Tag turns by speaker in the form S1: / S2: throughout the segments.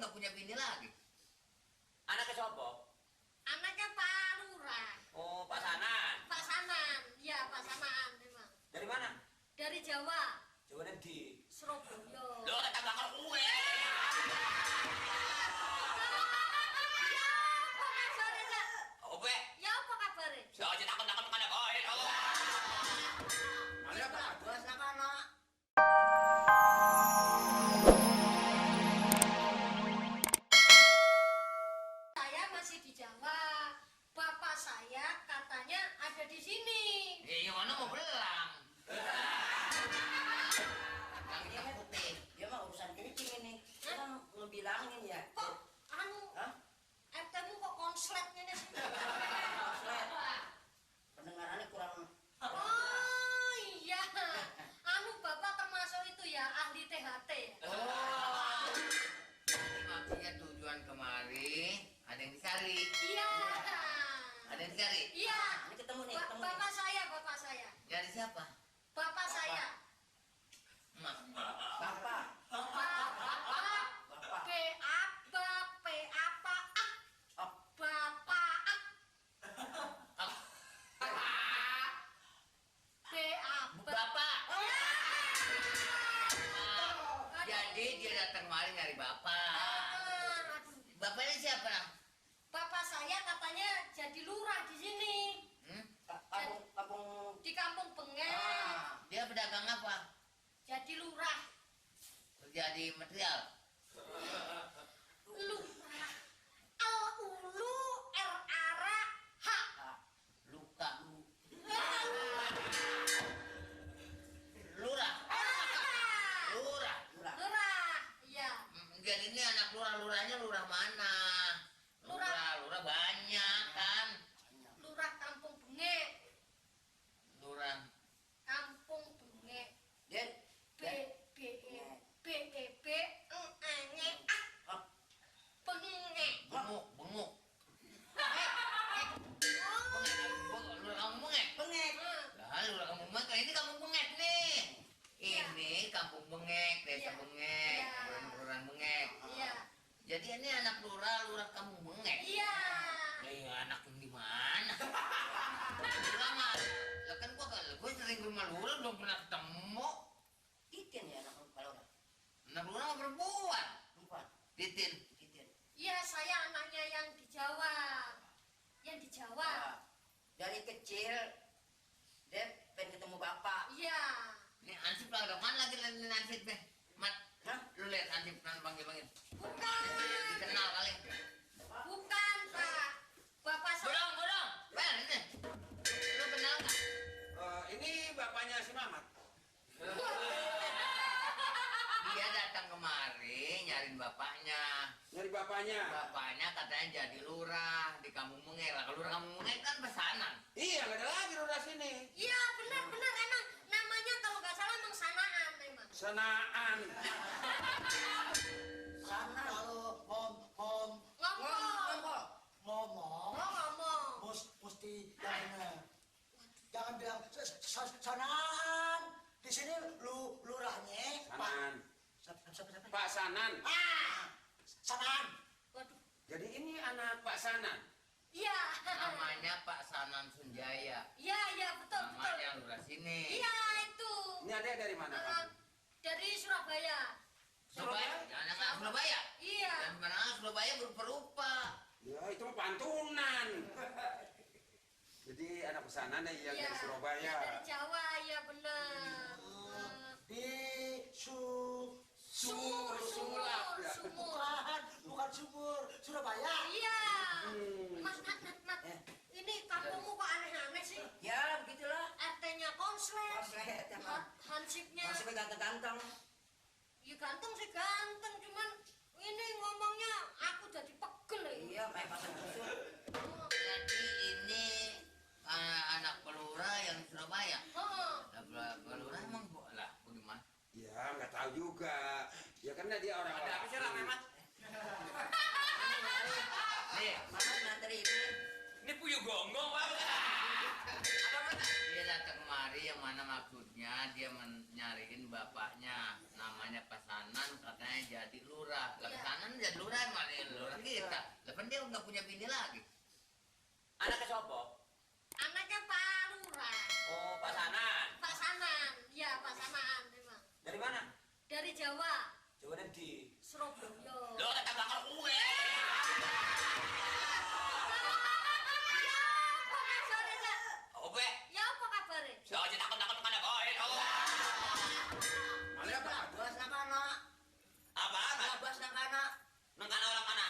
S1: nggak punya bini lagi.
S2: Anaknya siapa?
S3: Anaknya Pak Lurah.
S2: Oh, Pak Sanan.
S3: Pak Sanan, iya Pak Sanan memang.
S2: Dari mana?
S3: Dari Jawa.
S2: Jawa nanti.
S3: Surabaya.
S2: Lo kata bakal kue.
S3: Ya, apa kabarnya, Cak?
S2: Oke.
S3: Ya, apa kabarnya?
S2: Saya aja takut-takut kan apa?
S1: Ada apa? Jelas anak.
S3: Saya masih di Jawa. Bapak saya katanya ada di sini.
S1: Iya, mana mau belang? Yang hitam putih.
S4: Dia mah urusan kucing ini. Kan lu bilangin ya.
S3: Kok anu?
S4: Hah?
S3: RT-mu kok konsletnya nih?
S4: Konslet. Pendengarannya kurang.
S3: Oh iya, anu bapak termasuk itu ya ahli THT.
S1: Oh. Maksudnya tujuan kemari ada yang dicari.
S3: Iya.
S1: Ada yang dicari.
S3: Iya.
S4: Ini ketemu nih, ketemu nih.
S3: Bapak saya, bapak saya.
S1: Cari siapa?
S3: Bapak saya.
S1: Mak.
S4: Bapak.
S3: Bapak.
S4: Bapak.
S3: B A B P A P A.
S4: Oh,
S3: Bapak. B A B.
S1: Bapak.
S3: Iya.
S1: Jadi dia datang kemari nyari bapak.
S3: Aduh.
S1: Bapaknya siapa? Nang?
S3: Bapak saya katanya jadi lurah di sini.
S4: kampung.
S3: Di Kampung Bengek.
S1: Dia pedagang apa?
S3: Jadi lurah.
S1: Kerja di material.
S3: Lurah. L-U-L-U R-A-R-A-H.
S1: Luka. Lurah. Lurah.
S4: Lurah.
S3: Lurah. Iya.
S1: Jadi ini anak lurah-lurahnya lurah mana? Lurah banyak kan?
S3: Lurah Kampung Bengek.
S1: Lurah.
S3: Kampung Bengek.
S4: Dia.
S3: B B E B E B N A N E A. Bengek.
S1: Benguk.
S3: Oh.
S1: Lurah kamu bengek.
S4: Bengek.
S1: Lah, lurah kamu bengek. Ini kampung bengek nih. Ini kampung bengek, desa
S3: Iya.
S1: bengek,
S3: Iya.
S1: kelurahan bengek.
S3: Iya.
S1: Jadi ini anak lurah kampung bengek.
S3: Iya.
S1: Ya anak yang di mana? Lama. Lah kan gua sering ke rumah lurah belum pernah ketemu.
S4: Titin ya anak kalau
S1: Anak lurah mah perempuan.
S4: perempuan.
S1: Titin.
S4: Titin.
S3: Iya, saya anaknya yang di Jawa. Yang di Jawa.
S4: Dari kecil dia pengen ketemu bapak.
S3: Iya.
S1: Ini ansip lah, udah mana lagi ini ansip deh. Mat,
S4: Hah?
S1: lu lihat ansip kan panggil.
S3: Bukan.
S1: Dikenal kali.
S3: Bukan, Pak. Bapak saya.
S1: Bodong. Bel ini. Lu kenal nggak?
S2: Ini bapaknya si Mamat.
S1: Dia datang kemari nyariin bapaknya.
S2: Nyari bapaknya.
S1: Bapaknya katanya jadi lurah di Kampung Bengek. Lah kalau lurah Kampung Bengek kan pesanan.
S2: Iya, nggak ada lagi lurah sini.
S3: Iya, benar emang namanya kalau nggak salah emang Sanaan memang.
S2: Sanaan.
S4: Sana
S5: Kalau ngomong
S3: Ngomong.
S5: mesti jangan bilang sanaan. Di sini lurahnya
S2: Sanan.
S5: siapa?
S2: Pak Sanan.
S5: Sanaan.
S3: Waduh.
S2: Jadi ini anak Pak Sanan.
S3: Iya.
S1: Namanya Pak Sanan Sunjaya.
S3: Iya, betul.
S1: Namanya lurah sini.
S3: Iya, itu.
S2: Ini adek dari mana, Pak?
S3: Dari Surabaya.
S1: Surabaya? Jangan Surabaya.
S3: Iya.
S1: Dan mana Surabaya berupa-rupa.
S2: Ya, itu mah pantunan. Jadi anak pesanan yang
S3: Iya.
S2: dari Surabaya.
S3: Iya, dari Jawa, iya benar.
S5: Di
S3: Sumur.
S5: bukan sumur Surabaya.
S3: Iya. Mas, Nat. Ini kampungmu kok aneh-aneh sih?
S4: ya begitulah.
S3: RT-nya konslet.
S4: Konslet, ya, Pak.
S3: Hansipnya.
S4: Masih ganteng-ganteng.
S3: Ya ganteng sih ganteng, cuman ini ngomongnya aku jadi pegel ya.
S4: Iya, kayak pasang busur.
S1: Jadi ini anak pelurah yang di Surabaya.
S3: Oh.
S1: Lah pelurah emang lah bagaimana?
S2: Ya, nggak tahu juga. Ya karena dia orang.
S1: Ada apa sih lah, Mamat? Nih,
S4: Mamat ngantri itu.
S2: Ini puyuh gonggong, Pak.
S1: dia datang kemari yang mana maksudnya dia nyariin bapaknya, namanya Pasanan, katanya jadi lurah. Lah
S3: Iya.
S1: Pasanan jadi lurah emang lurah kita. Lah kan dia udah punya bini lagi.
S2: Anaknya sopo?
S3: Anaknya Pak Lurah.
S2: Oh, Pasanan.
S3: Pak Sanan. Iya, Pak Sanan memang.
S2: Dari mana?
S3: Dari Jawa,
S2: Jawa Nanti.
S3: Surabaya.
S1: Lo tetap bakal kue.
S3: Ya, apa kabarnya, Cak?
S1: Oke.
S3: Ya, apa kabarnya?
S1: So aja takut-takut mana boy.
S2: Mana apa?
S4: Bos nak kana.
S1: Apaan?
S4: Ya bos nak kana.
S1: Nang kana orang mana?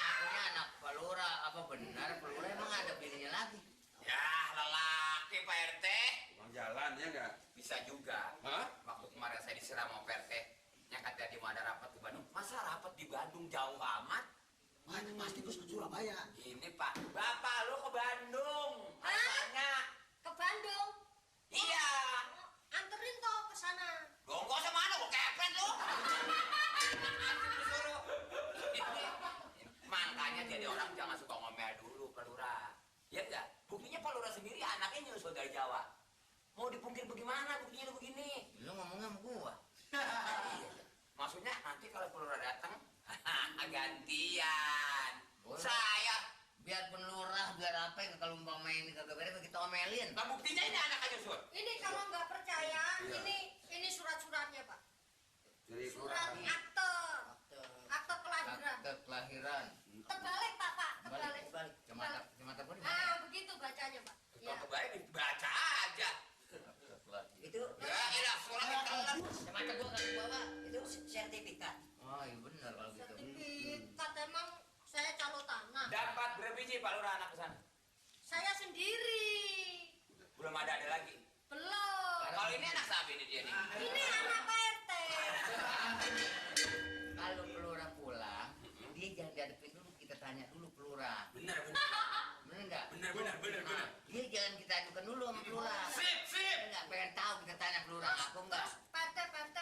S1: Akunya anak pelura, apa benar pelura emang ada bininya lagi?
S6: Ya, lelaki Pak RT.
S2: Bang jalan ya enggak?
S6: Bisa juga.
S2: Hah?
S6: Waktu kemarin saya disiram sama Pak RT, yang kata dia mau ada rapat ke Bandung. Masa rapat di Bandung jauh amat?
S5: Wah, itu pasti bos ke Surabaya.
S6: Ini Pak, Bapak lu ke Bandung. Alasannya.
S3: Ke Bandung.
S6: Iya.
S3: Anterin toh ke sana.
S6: Gonggo sama mana? Gua kepet lu. Disuruh. Ini. Makanya jadi orang jangan suka ngomel dulu Pak Lurah. Ya enggak? Buktinya Pak Lurah sendiri anaknya nyusul dari Jawa. Mau dipungkir bagaimana buktinya lu begini?
S1: Lu ngomongnya sama gua.
S6: Iya. Maksudnya nanti kalau Pelura datang, gantian.
S1: Boleh.
S6: Saya.
S1: Biarpun lurah, biar apa ya kalau umpama ini kagak beres kita omelin.
S6: Nah, buktinya ini anak aja sur.
S3: Ini kalau nggak percaya,
S2: Iya.
S3: ini surat-suratnya, Pak.
S2: Jadi
S3: Surat akte, akte kelahiran.
S1: Akte kelahiran.
S3: Terbalik, Pak, Pak. Terbalik.
S1: Balik. Kecamatan pun
S3: Ah, begitu bacanya, Pak. Ya.
S6: Kalau kebaik dibaca aja.
S1: Akte kelahiran.
S4: Itu
S6: Ya, ilah surat kelam.
S1: Kecamatan gua kan bawa.
S4: itu sertifikat.
S1: Oh iya benar kalau gitu.
S3: Sertifikat emang saya calo tanah.
S6: Dapat berapa biji Pak Lurah anak ke sana?
S3: Saya sendiri.
S6: Belum ada lagi.
S3: Belum.
S6: Kalau ini anak sapi ini dia nih.
S3: Ini anak Pak RT.
S1: Kalau pelura pulang, dia jangan dihadapin dulu, kita tanya dulu pelura.
S6: Benar, benar.
S1: Bener enggak?
S6: Benar.
S1: Dia jangan kita ajukan dulu sama pelura.
S6: Sip.
S1: Enggak pengen tahu kita tanya pelura aku enggak.
S3: Pak RT.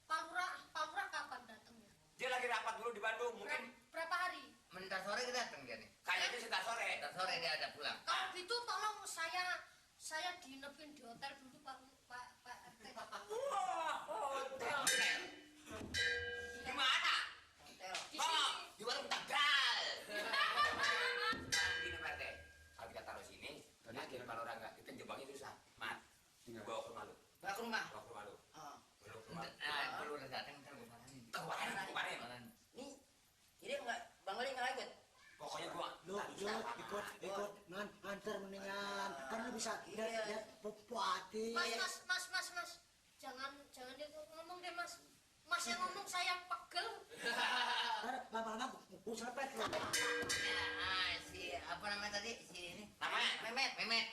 S3: Pak Lurah kapan datangnya?
S6: Dia lagi rapat dulu di Bandung. Mungkin
S3: Berapa hari?
S1: Mentar sore kita datang dia nih.
S6: kayaknya sekitar sore.
S1: Mentar sore dia ada pulang.
S3: Kalau gitu tolong saya dinepin di hotel dulu Pak RT.
S6: Wah, hotel. Di mana?
S4: Hotel.
S3: Di
S6: Oh,
S3: sini.
S6: di warung Tegal. Gini Pak RT, kalau kita taruh sini, yakin Pak Lurah enggak? Kita jebaknya susah. Mat, bawa ke rumah lu.
S4: Bawa ke rumah.
S6: Bawa ke rumah lu.
S4: Oh.
S6: Bawa ke rumah lu.
S1: Nah, pelura datang ntar gua paranin.
S6: Kemarin.
S4: Nih. Jadi enggak Bang Ali enggak ikut.
S6: Pokoknya gua
S5: Lu ikut nganter mendingan. Kan lu bisa
S4: Iya.
S5: lihat Puati.
S3: Mas. Jangan dia ngomong deh, Mas. Mas yang ngomong saya pegel.
S5: Lama-lama gue serempet lu.
S1: Ah, si apa namanya tadi? Si ini.
S6: namanya
S1: Memet.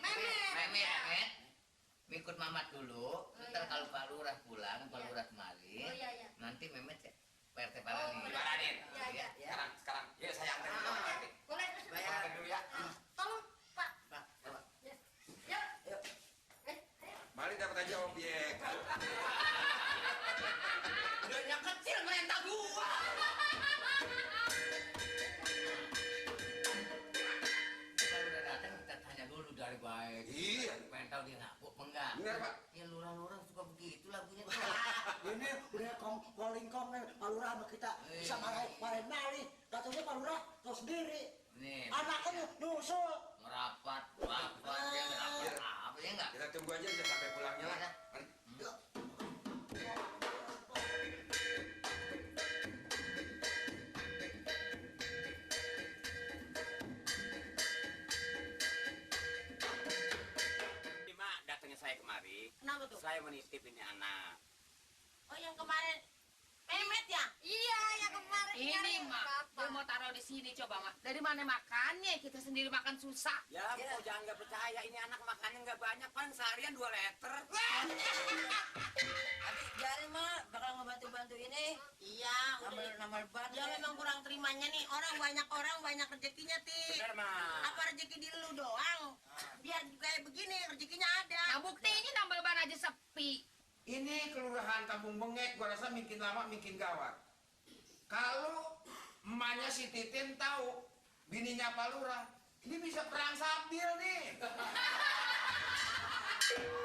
S1: Ikut Mamat dulu. Ntar
S3: iya.
S1: kalau Pak Lurah pulang, Pak Lurah kemari.
S3: Oh iya.
S1: Nanti Memet ya. Pak RT
S3: Oh,
S1: Parani.
S3: benar.
S6: dibaranin.
S3: Ya.
S4: Ya.
S6: Sekarang, yuk saya anterin dulu Pak RT.
S3: Boleh.
S6: Saya anterin dulu ya.
S3: Tolong, Pak.
S4: Pak, coba.
S3: Ya. Yuk.
S4: Yuk.
S3: Ayo.
S2: Mari dapat aja objek.
S6: Udahnya kecil mental gua.
S1: Kalau udah datang kita tanya dulu dari baik.
S2: Iya.
S1: Pengen tahu dia ngaku apa enggak.
S2: Benar, Pak.
S1: Ya lurah-lurah suka begitu lagunya tuh.
S5: Ini udah calling nih Pak Lurah sama kita bisa marahin maling. Katanya Pak Lurah tahu sendiri.
S1: Nih,
S5: Anaknya nyusul.
S1: ngerapat ya ngerapat apa ya enggak?
S2: Kita tunggu aja sampai pulangnya lah. Mari.
S6: Ini Mak, datangnya saya kemari.
S4: Kenapa tuh?
S6: Saya menitip ini anak.
S4: Oh, yang kemarin Memet ya?
S3: Iya, yang kemarin
S7: Ini
S3: nyariin
S7: mak,
S3: Bapak.
S7: dia mau taruh di sini coba mak. Dari mana makannya? Kita sendiri makan susah.
S6: Ya, kok jangan nggak percaya. Ini anak makannya nggak banyak, paling seharian 2 liter.
S4: Habis dari mah bakal ngebantu-bantu ini. Iya, nambal ban.
S8: Ya memang kurang terimanya nih orang banyak rezekinya ti.
S6: Bener, Mak.
S8: Apa rezeki di lu doang? Biar kayak begini rezekinya ada.
S7: Nah buktinya nambal ban aja sepi.
S2: Ini kelurahan Kampung Bengek, gua rasa makin lama makin gawat. Kalau emaknya si Titin tahu bininya Pak Lurah, ini bisa perang sambil nih.
S3: Aduh.